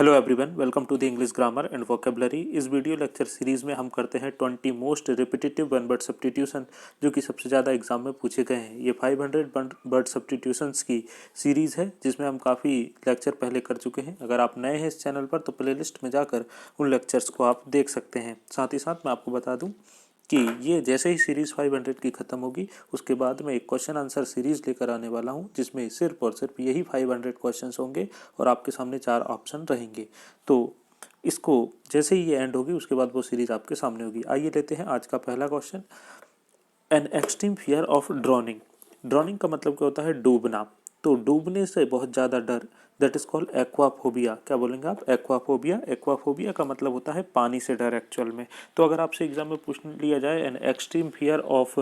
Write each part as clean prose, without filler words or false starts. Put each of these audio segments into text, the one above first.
Hello everyone, welcome to the English grammar and vocabulary. इस video lecture series में हम करते हैं 20 most repetitive one word substitution जो कि सबसे ज़्यादा एग्जाम में पूछे गए हैं। ये 500 वर्ड सब्स्टिट्यूशंस की सीरीज़ है जिसमें हम काफ़ी लेक्चर पहले कर चुके हैं। अगर आप नए हैं इस चैनल पर तो प्लेलिस्ट में जाकर उन लेक्चर्स को आप देख सकते हैं। साथ ही साथ मैं आपको बता दूँ कि ये जैसे ही सीरीज़ 500 की ख़त्म होगी उसके बाद मैं एक क्वेश्चन आंसर सीरीज़ लेकर आने वाला हूँ जिसमें सिर्फ और सिर्फ यही 500 क्वेश्चंस होंगे और आपके सामने 4 ऑप्शन रहेंगे। तो इसको जैसे ही ये एंड होगी उसके बाद वो सीरीज़ आपके सामने होगी। आइए लेते हैं आज का पहला question. An extreme fear of drowning. Drowning का मतलब क्या होता है? डूबना। तो डूबने से बहुत ज़्यादा डर, दैट इज कॉल्ड एक्वाफोबिया। क्या बोलेंगे आप? एक्वाफोबिया। एक्वाफोबिया का मतलब होता है पानी से डर एक्चुअल में। तो अगर आपसे एग्जाम में पूछ लिया जाए an extreme fear of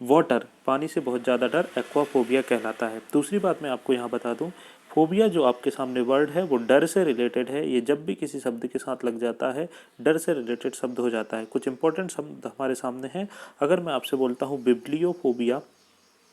water, पानी से बहुत ज़्यादा डर, एक्वाफोबिया कहलाता है। दूसरी बात मैं आपको यहाँ बता दूँ, फोबिया जो आपके सामने वर्ड है वो डर से रिलेटेड है। ये जब भी किसी शब्द के साथ लग जाता है डर से रिलेटेड शब्द हो जाता है। कुछ इंपॉर्टेंट शब्द हमारे सामने हैं। अगर मैं आपसे बोलता हूँ बिब्लियोफोबिया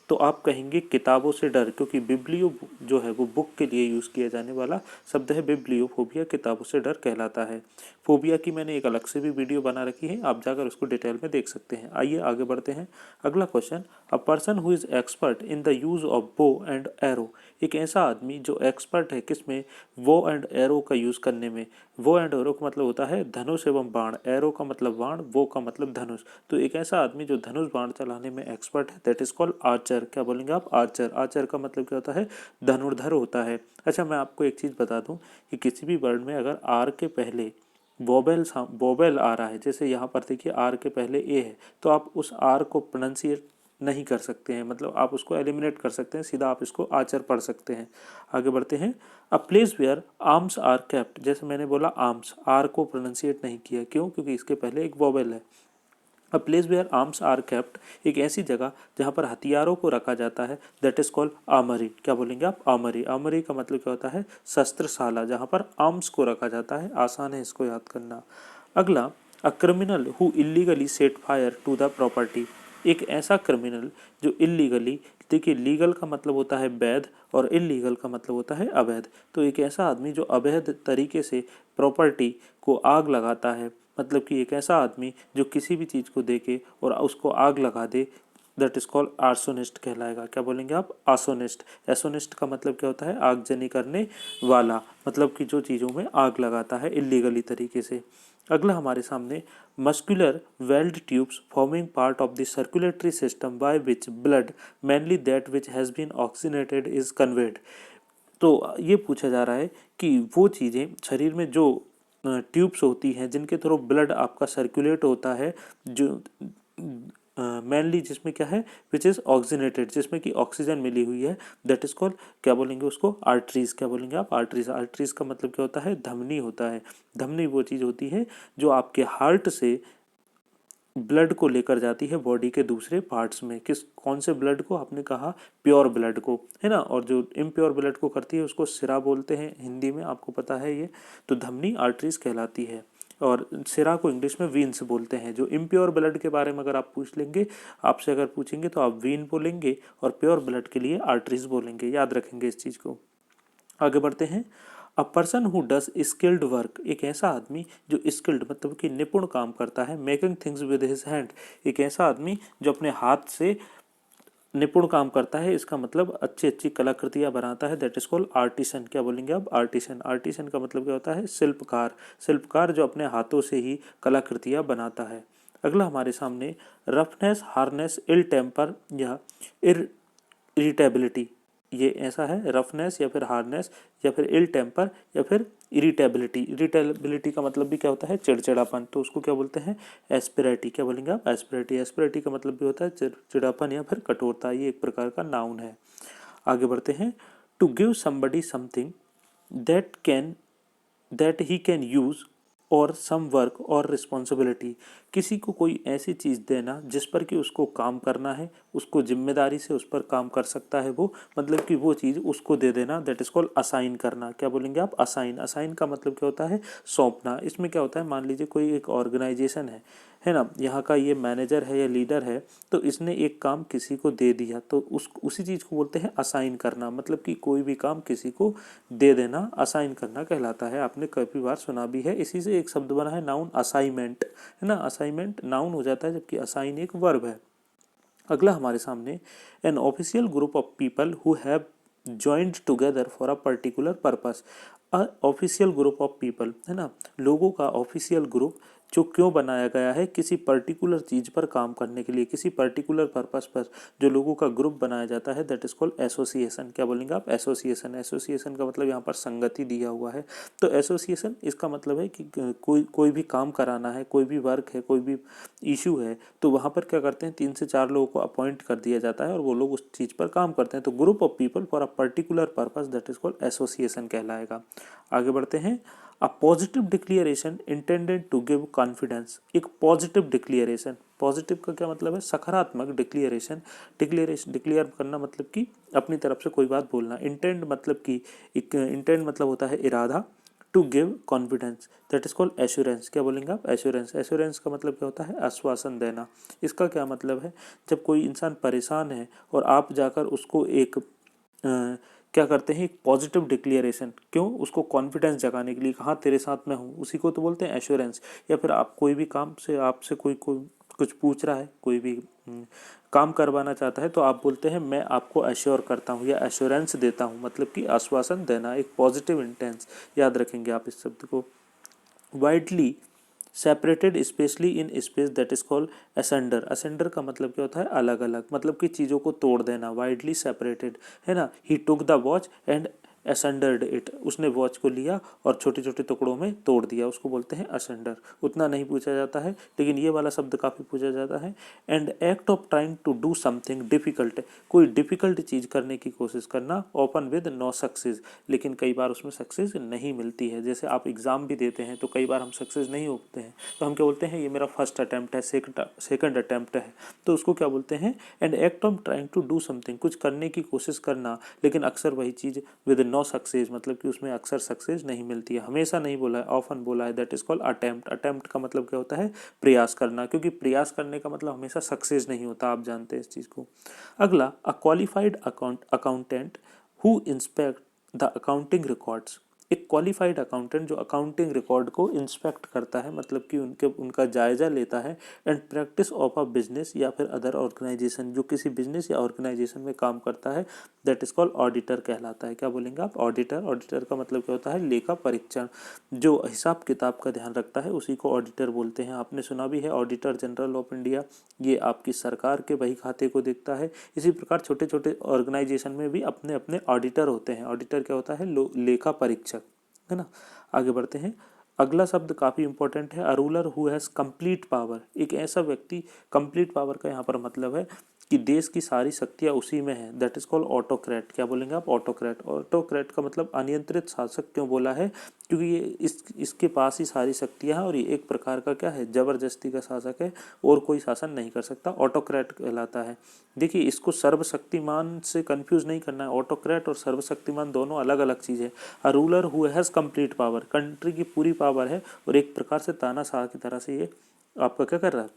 तो आप कहेंगे किताबों से डर, क्योंकि बिब्लियो जो है वो बुक के लिए यूज़ किया जाने वाला शब्द है। बिब्लियोफोबिया किताबों से डर कहलाता है। फोबिया की मैंने एक अलग से भी वीडियो बना रखी है, आप जाकर उसको डिटेल में देख सकते हैं। आइए आगे बढ़ते हैं। अगला question, a person who is expert in the use of bow and arrow. एक ऐसा आदमी जो एक्सपर्ट है किसमें? वो एंड एरो का यूज़ करने में। वो एंड एरो का मतलब होता है धनुष एवं बाण, एरो का मतलब बाण, वो का मतलब धनुष। तो एक ऐसा आदमी जो धनुष बाण चलाने में एक्सपर्ट है दैट इज कॉल्ड आर्चर। क्या बोलेंगे आप? आर्चर। आर्चर का मतलब क्या होता है? धनुर्धर होता है। अच्छा, मैं आपको एक चीज़ बता दूं कि किसी भी वर्ड में अगर आर के पहले वोबेल आ रहा है, जैसे यहाँ पर देखिए आर के पहले ए है, तो आप उस आर को प्रोनाउंसिएट नहीं कर सकते हैं, मतलब आप उसको एलिमिनेट कर सकते हैं, सीधा आप इसको आर्चर पढ़ सकते हैं। आगे बढ़ते हैं। A place where arms are kept, जैसे मैंने बोला आर्म्स, आर को प्रोनाउंसिएट नहीं किया, क्यों? क्योंकि इसके पहले एक वोवेल है। A place where arms are kept, एक ऐसी जगह जहाँ पर हथियारों को रखा जाता है, दैट इज कॉल्ड आर्मरी। क्या बोलेंगे आप? आर्मरी। आर्मरी का मतलब क्या होता है? शस्त्रशाला, जहाँ पर आर्म्स को रखा जाता है। आसान है इसको याद करना। अगला, a criminal who illegally set fire to the property. एक ऐसा क्रिमिनल जो इलीगली, देखिए लीगल का मतलब होता है वैध और इलीगल का मतलब होता है अवैध। तो एक ऐसा आदमी जो अवैध तरीके से प्रॉपर्टी को आग लगाता है, मतलब कि एक ऐसा आदमी जो किसी भी चीज़ को देखे और उसको आग लगा दे, दैट इज कॉल्ड आर्सोनिस्ट कहलाएगा। क्या बोलेंगे आप? आर्सोनिस्ट। एसोनिस्ट का मतलब क्या होता है? आगजनी करने वाला, मतलब कि जो चीज़ों में आग लगाता है इलीगली तरीके से। अगला हमारे सामने, muscular weld tubes forming part of the circulatory system by which blood mainly that which has been oxygenated is conveyed। तो ये पूछा जा रहा है कि वो चीज़ें शरीर में जो ट्यूब्स होती हैं जिनके थ्रू ब्लड आपका सर्कुलेट होता है, जो मेनली जिसमें क्या है, विच इज़ ऑक्सीजनेटेड, जिसमें कि ऑक्सीजन मिली हुई है, दैट इज कॉल्ड, क्या बोलेंगे उसको? आर्टरीज। क्या बोलेंगे आप? आर्टरीज। आर्टरीज का मतलब क्या होता है? धमनी होता है। धमनी वो चीज़ होती है जो आपके हार्ट से ब्लड को लेकर जाती है बॉडी के दूसरे पार्ट्स में। किस कौन से ब्लड को? आपने कहा प्योर ब्लड को, है ना। और जो इम्प्योर ब्लड को करती है उसको सिरा बोलते हैं हिंदी में, आपको पता है ये। तो धमनी आर्टरीज कहलाती है और सिरा को इंग्लिश में वीन्स बोलते हैं। जो इम्प्योर ब्लड के बारे में अगर आप पूछ लेंगे, आपसे अगर पूछेंगे तो आप वीन बोलेंगे और प्योर ब्लड के लिए आर्टरीज बोलेंगे। याद रखेंगे इस चीज़ को। आगे बढ़ते हैं। A person who does skilled work, एक ऐसा आदमी जो स्किल्ड मतलब कि निपुण काम करता है। Making things with his hand, एक ऐसा आदमी जो अपने हाथ से निपुण काम करता है, इसका मतलब अच्छी अच्छी कलाकृतियाँ बनाता है, दैट इज कॉल्ड आर्टिसन। क्या बोलेंगे आप? आर्टिसन। आर्टिसन का मतलब क्या होता है? शिल्पकार। शिल्पकार जो अपने हाथों से ही कलाकृतियाँ बनाता है। अगला हमारे सामने, रफनेस, हार्नेस, इल टेम्पर या इरिटेबिलिटी। ये ऐसा है, रफनेस या फिर हार्डनेस या फिर इल टेम्पर या फिर इरिटेबिलिटी। इरिटेबिलिटी का मतलब भी क्या होता है? चिड़चिड़ापन। तो उसको क्या बोलते हैं? एस्पिरिटी। क्या बोलेंगे आप? एस्पिरिटी। एस्पिरिटी का मतलब भी होता है चिड़चिड़ापन या फिर कठोरता। ये एक प्रकार का नाउन है। आगे बढ़ते हैं। To give somebody something that he can use और सम वर्क और रिस्पॉन्सिबिलिटी, किसी को कोई ऐसी चीज़ देना जिस पर कि उसको काम करना है उसको जिम्मेदारी से उस पर काम कर सकता है वो, मतलब कि वो चीज़ उसको दे देना, दैट इज कॉल्ड असाइन करना। क्या बोलेंगे आप? असाइन। असाइन का मतलब क्या होता है? सौंपना। इसमें क्या होता है, मान लीजिए कोई एक ऑर्गेनाइजेशन है ना, यहाँ का ये मैनेजर है या लीडर है, तो इसने एक काम किसी को दे दिया, तो उसी चीज़ को बोलते हैं असाइन करना। मतलब कि कोई भी काम किसी को दे देना असाइन करना कहलाता है। आपने काफ़ी बार सुना भी है। इसी से एक शब्द बना है नाउन असाइनमेंट, है ना। असाइनमेंट नाउन हो जाता है, जबकि असाइन एक वर्ब है। अगला हमारे सामने, an official group of people who have joint together for a particular purpose. Official group of people, है ना, लोगों का ऑफिशियल ग्रुप जो क्यों बनाया गया है? किसी पर्टिकुलर चीज़ पर काम करने के लिए, किसी पर्टिकुलर पर्पस पर जो लोगों का ग्रुप बनाया जाता है, दैट इज कॉल्ड एसोसिएशन। क्या बोलेंगे आप? एसोसिएशन। एसोसिएशन का मतलब यहाँ पर संगति दिया हुआ है। तो एसोसिएशन इसका मतलब है कि कोई भी काम कराना है, कोई भी वर्क है, कोई भी इशू है, तो वहाँ पर क्या करते हैं, 3 से 4 लोगों को अपॉइंट कर दिया जाता है और वो लोग उस चीज़ पर काम करते हैं। तो group of people for a particular purpose, that is called association कहलाएगा। आगे बढ़ते हैं। A positive declaration intended to give confidence. एक पॉजिटिव डिक्लेरेशन, पॉजिटिव का क्या मतलब है? सकारात्मक। डिक्लेरेशन, डिक्लेयर करना मतलब कि अपनी तरफ से कोई बात बोलना। इंटेंड मतलब कि एक इंटेंड मतलब होता है इरादा। To give confidence, that is called assurance. क्या बोलेंगे आप? एश्योरेंस। एश्योरेंस का मतलब क्या होता है? आश्वासन देना। इसका क्या मतलब है? जब कोई इंसान परेशान है और आप जाकर उसको एक क्या करते हैं, एक पॉजिटिव डिक्लेरेशन, क्यों? उसको कॉन्फिडेंस जगाने के लिए, हाँ तेरे साथ मैं हूँ, उसी को तो बोलते हैं एश्योरेंस। या फिर आप कोई भी काम से, आपसे कोई कोई कुछ पूछ रहा है, कोई भी काम करवाना चाहता है, तो आप बोलते हैं मैं आपको एश्योर करता हूँ या एश्योरेंस देता हूँ, मतलब कि आश्वासन देना, एक पॉजिटिव इंटेंस। याद रखेंगे आप इस शब्द को। Widely separated specially in space, that is called ascender. Ascender का मतलब क्या होता है? अलग अलग, मतलब कि चीज़ों को तोड़ देना। वाइडली सेपरेटेड, है ना। He took the watch and ascended it. उसने वॉच को लिया और छोटे छोटे टुकड़ों में तोड़ दिया, उसको बोलते हैं असेंडर। उतना नहीं पूछा जाता है, लेकिन ये वाला शब्द काफ़ी पूछा जाता है। And act of trying to do something difficult. कोई डिफिकल्ट चीज़ करने की कोशिश करना, ओपन विद नो सक्सेस, लेकिन कई बार उसमें सक्सेस नहीं मिलती है। जैसे आप एग्ज़ाम भी देते हैं तो कई बार हम सक्सेस नहीं होते हैं, तो हम क्या बोलते हैं? ये मेरा फर्स्ट अटैम्प्ट है, सेकंड अटैम्प्ट है, तो उसको क्या बोलते हैं? And act of trying to do something, कुछ करने की कोशिश करना, लेकिन अक्सर वही चीज़ विद नो सक्सेस, मतलब कि उसमें अक्सर सक्सेस नहीं मिलती है। हमेशा नहीं बोला है, ऑफन बोला है, that is called attempt. Attempt का मतलब क्या होता है? प्रयास करना, क्योंकि प्रयास करने का मतलब हमेशा सक्सेस नहीं होता, आप जानते हैं इस चीज़ को। अगला, a qualified accountant who inspect the accounting records. एक क्वालिफाइड अकाउंटेंट जो अकाउंटिंग रिकॉर्ड को इंस्पेक्ट करता है, मतलब कि उनका जायजा लेता है। And practice of a business या फिर अदर ऑर्गेनाइजेशन, जो किसी बिजनेस या ऑर्गेनाइजेशन में काम करता है, दैट इज कॉल्ड ऑडिटर कहलाता है। क्या बोलेंगे आप? ऑडिटर। ऑडिटर का मतलब क्या होता है? लेखा परीक्षण। जो हिसाब किताब का ध्यान रखता है उसी को ऑडिटर बोलते हैं। आपने सुना भी है ऑडिटर जनरल ऑफ इंडिया, ये आपकी सरकार के बही खाते को देखता है। इसी प्रकार छोटे छोटे ऑर्गेनाइजेशन में भी अपने अपने ऑडिटर होते हैं। ऑडिटर क्या होता है? लेखा परीक्षक, है ना। आगे बढ़ते हैं। अगला शब्द काफ़ी इंपॉर्टेंट है, a ruler who has complete power. एक ऐसा व्यक्ति, कंप्लीट पावर का यहाँ पर मतलब है कि देश की सारी शक्तियाँ उसी में है, दैट इज कॉल्ड ऑटोक्रेट। क्या बोलेंगे आप? ऑटोक्रेट। ऑटोक्रेट का मतलब अनियंत्रित शासक क्यों बोला है? क्योंकि ये इसके पास ही सारी शक्तियाँ हैं और ये एक प्रकार का क्या है? जबरदस्ती का शासक है और कोई शासन नहीं कर सकता, ऑटोक्रेट कहलाता है। देखिए, इसको सर्वशक्तिमान से कंफ्यूज नहीं करना है। ऑटोक्रेट और सर्वशक्तिमान दोनों अलग अलग चीज़ है। A ruler who has complete power, country की पूरी पावर है और एक प्रकार से तानाशाह की तरह से ये आपका क्या कर रहा है?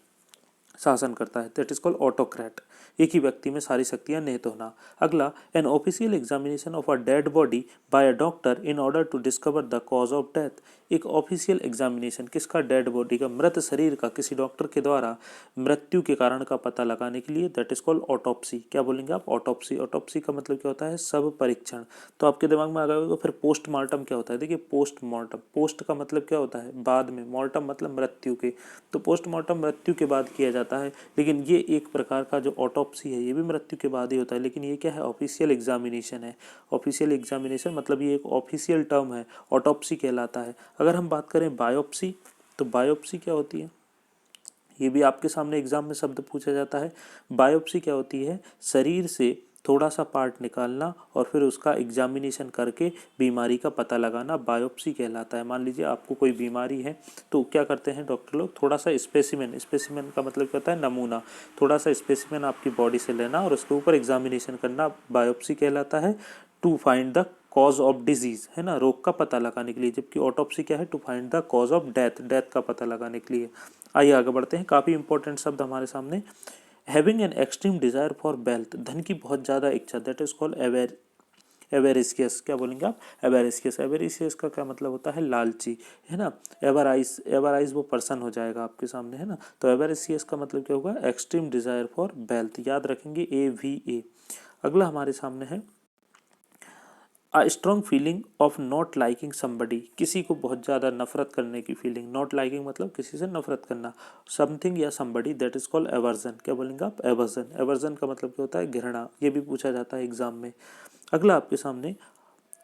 शासन करता है, दैट इज कॉल्ड ऑटोक्रेट। एक ही व्यक्ति में सारी शक्तियां निहित होना। अगला, an official examination of a dead body by a doctor in order to discover the cause of death. एक ऑफिशियल एग्जामिनेशन किसका? डेड बॉडी का, मृत शरीर का, किसी डॉक्टर के द्वारा मृत्यु के कारण का पता लगाने के लिए, दैट इज कॉल्ड ऑटोप्सी। क्या बोलेंगे आप? ऑटोप्सी। ऑटोप्सी का मतलब क्या होता है? शव परीक्षण। तो आपके दिमाग में आ गया होगा फिर पोस्टमार्टम क्या होता है। देखिए, पोस्टमार्टम, पोस्ट का मतलब क्या होता है? बाद में, मॉर्टम मतलब मृत्यु के, तो पोस्टमार्टम मृत्यु के बाद किया जाता है। लेकिन ये एक प्रकार का जो ऑटोप्सी है ये भी मृत्यु के बाद ही होता है, लेकिन ये क्या है? ऑफिशियल एग्जामिनेशन है। ऑफिशियल एग्जामिनेशन मतलब ये एक ऑफिशियल टर्म है, ऑटोप्सी कहलाता है। अगर हम बात करें बायोप्सी, तो बायोप्सी क्या होती है? ये भी आपके सामने एग्जाम में शब्द पूछा जाता है। बायोप्सी क्या होती है? शरीर से थोड़ा सा पार्ट निकालना और फिर उसका एग्जामिनेशन करके बीमारी का पता लगाना बायोप्सी कहलाता है। मान लीजिए आपको कोई बीमारी है तो क्या करते हैं डॉक्टर लोग, थोड़ा सा स्पेसिमेन का मतलब क्या होता है, नमूना, थोड़ा सा स्पेसिमेन आपकी बॉडी से लेना और उसके ऊपर एग्जामिनेशन करना बायोप्सी कहलाता है। To find the cause of disease, है ना, रोग का पता लगाने के लिए, जबकि ऑटोप्सी क्या है, to find the cause of death, death का पता लगाने के लिए। आइए आगे बढ़ते हैं। काफ़ी इंपॉर्टेंट शब्द हमारे सामने, having an extreme desire for wealth, धन की बहुत ज़्यादा इच्छा, दैट इज कॉल्ड एवेरिस्कियस। क्या बोलेंगे आप, एवेरिस्कियस। एवेरिस्कियस का क्या मतलब होता है, लालची, है ना। एवराइज वो पर्सन हो जाएगा आपके सामने, है ना। तो एवेरिस्कियस का मतलब क्या होगा, एक्सट्रीम डिजायर फॉर वेल्थ, याद रखेंगे AVA। अगला हमारे सामने है a strong feeling of not liking somebody, किसी को बहुत ज़्यादा नफरत करने की फीलिंग, नॉट लाइकिंग मतलब किसी से नफरत करना, समथिंग या somebody, that is called aversion. क्या बोलेंगे आप, एवर्जन। एवर्जन का मतलब क्या होता है, घृणा, ये भी पूछा जाता है एग्जाम में। अगला आपके सामने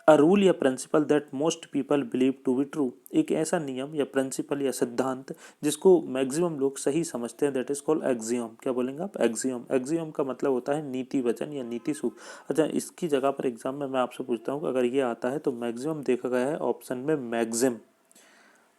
अ रूल या principle that most people believe to be true, एक ऐसा नियम या प्रिंसिपल या सिद्धांत जिसको मैक्सिमम लोग सही समझते हैं, दैट इज कॉल्ड एक्सियम। क्या बोलेंगे आप, एक्सियम। एक्सियम का मतलब होता है नीति वचन या नीति सूत्र। अच्छा, इसकी जगह पर एग्जाम में मैं आपसे पूछता हूँ कि अगर ये आता है तो मैक्सिमम देखा गया है ऑप्शन में मैक्सिम,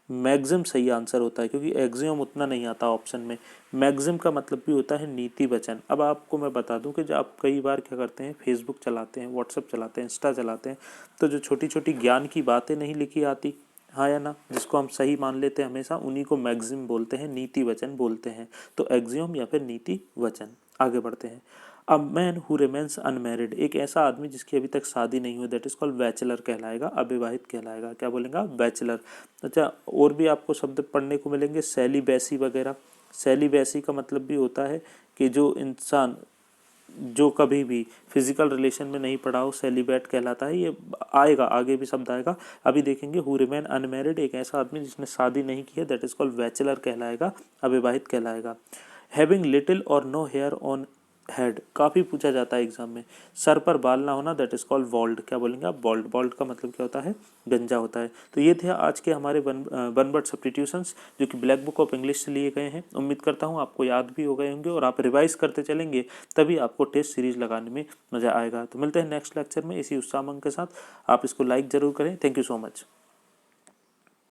मैक्सिम सही आंसर होता है, क्योंकि एक्सियम उतना नहीं आता ऑप्शन में। मैक्सिम का मतलब भी होता है नीति वचन। अब आपको मैं बता दूं कि जब आप कई बार क्या करते हैं, फेसबुक चलाते हैं, व्हाट्सएप चलाते हैं, इंस्टा चलाते हैं, तो जो छोटी छोटी ज्ञान की बातें नहीं लिखी आती, हाँ या ना, जिसको हम सही मान लेते हैं हमेशा, उन्हीं को मैक्सिम बोलते हैं, नीति वचन बोलते हैं। तो एक्सियम या फिर नीति वचन। आगे बढ़ते हैं। A man who remains unmarried, एक ऐसा आदमी जिसकी अभी तक शादी नहीं हुई, दैट इज कॉल्ड बैचलर कहलाएगा, अविवाहित कहलाएगा। क्या बोलेंगे आप, बैचलर। अच्छा, और भी आपको शब्द पढ़ने को मिलेंगे, सेलिबेसी वगैरह। सेलिबेसी का मतलब भी होता है कि जो इंसान जो कभी भी फिजिकल रिलेशन में नहीं पड़ा हो, सेलिबेट कहलाता है। ये आएगा, आगे भी शब्द आएगा, अभी देखेंगे। हु रिमेन अनमैरिड, एक ऐसा आदमी जिसने शादी नहीं की है, दैट इज कॉल्ड बैचलर कहलाएगा, अविवाहित कहलाएगा। हैविंग लिटिल और नो हेयर ऑन हेड, काफ़ी पूछा जाता है एग्जाम में, सर पर बाल ना होना, दैट इज कॉल्ड बॉल्ड। क्या बोलेंगे आप, बॉल्ड। बॉल्ड का मतलब क्या होता है, गंजा होता है। तो ये थे आज के हमारे वन वर्ड सब्स्टिट्यूशंस, जो कि ब्लैक बुक ऑफ इंग्लिश से लिए गए हैं। उम्मीद करता हूँ आपको याद भी हो गए होंगे और आप रिवाइज करते चलेंगे, तभी आपको टेस्ट सीरीज लगाने में मज़ा आएगा। तो मिलते हैं नेक्स्ट लेक्चर में इसी उत्साह के साथ। आप इसको लाइक ज़रूर करें। Thank you so much.